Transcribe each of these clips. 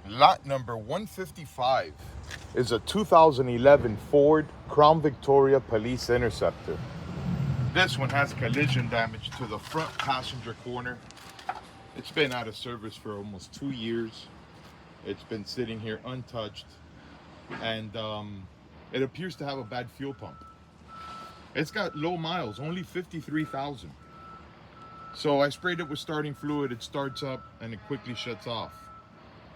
Lot number 155 is a 2011 Ford Crown Victoria Police Interceptor. This one has collision damage to the front passenger corner. It's been out of service for almost 2 years. It's been sitting here untouched, and it appears to have a bad fuel pump. It's got low miles, only 53,000. So I sprayed it with starting fluid. It starts up and it quickly shuts off.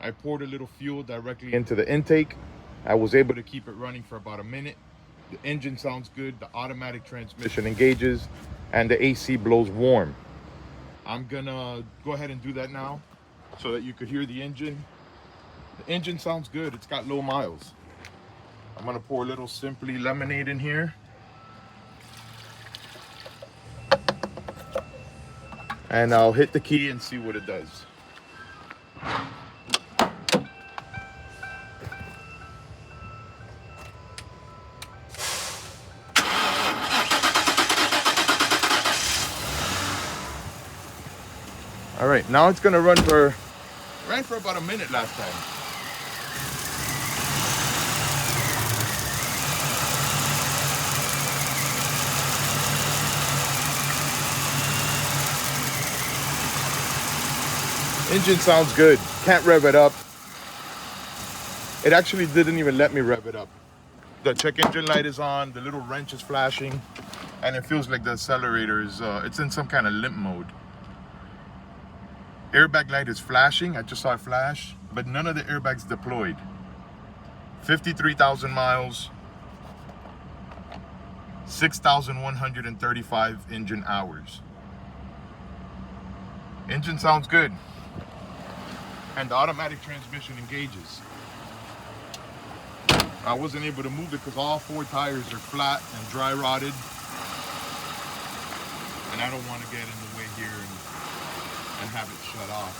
I poured a little fuel directly into the intake. I was able to keep it running for about a minute. The engine sounds good, the automatic transmission engages, and the AC blows warm. I'm gonna go ahead and do that now so that you could hear the engine. The engine sounds good, it's got low miles. I'm gonna pour a little Simply lemonade in here. And I'll hit the key and see what it does. All right, now it's gonna ran for about a minute last time. Engine sounds good. Can't rev it up. It actually didn't even let me rev it up. The check engine light is on, the little wrench is flashing, and it feels like the accelerator is, it's in some kind of limp mode. Airbag light is flashing, I just saw it flash, but none of the airbags deployed. 53,000 miles, 6,135 engine hours. Engine sounds good. And the automatic transmission engages. I wasn't able to move it because all 4 tires are flat and dry rotted. And I don't want to get in the way here and have it shut off.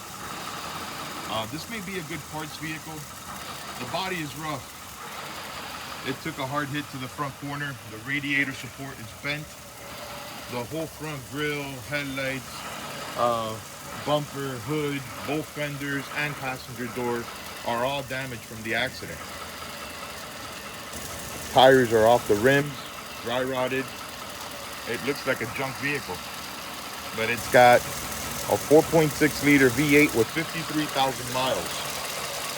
This may be a good parts vehicle. The body is rough. It took a hard hit to the front corner. The radiator support is bent. The whole front grille, headlights, bumper, hood, both fenders, and passenger door are all damaged from the accident. Tires are off the rims, dry rotted. It looks like a junk vehicle, but it's got a 4.6 liter V8 with 53,000 miles.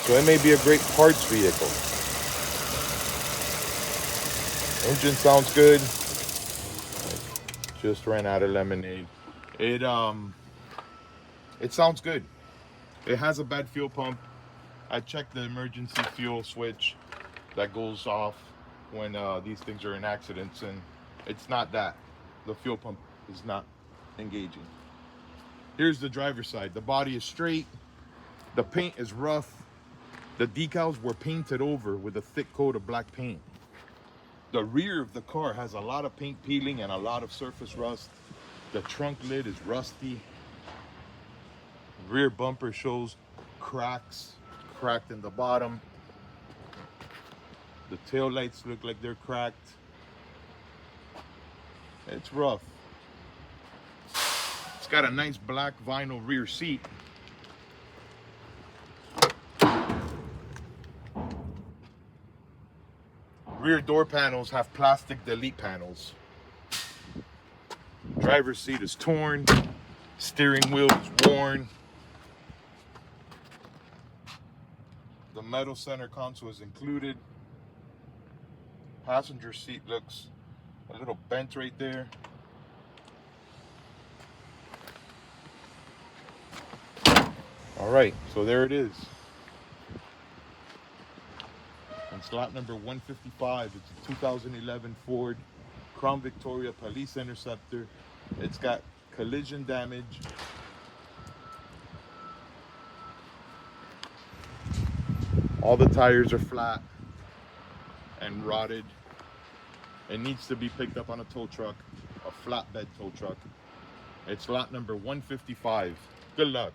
So it may be a great parts vehicle. Engine sounds good. Just ran out of lemonade. It sounds good. It has a bad fuel pump. I checked the emergency fuel switch that goes off when these things are in accidents, and it's not that. The fuel pump is not engaging. Here's the driver's side. The body is straight. The paint is rough. The decals were painted over with a thick coat of black paint. The rear of the car has a lot of paint peeling and a lot of surface rust. The trunk lid is rusty. Rear bumper shows cracks, cracked in the bottom. The tail lights look like they're cracked. It's rough. It's got a nice black vinyl rear seat. Rear door panels have plastic delete panels. Driver's seat is torn. Steering wheel is worn. The metal center console is included. Passenger seat looks a little bent right there. All right, so there it is. It's lot number 155. It's a 2011 Ford Crown Victoria Police Interceptor. It's got collision damage. All the tires are flat and rotted. It needs to be picked up on a tow truck, a flatbed tow truck. It's lot number 155. Good luck.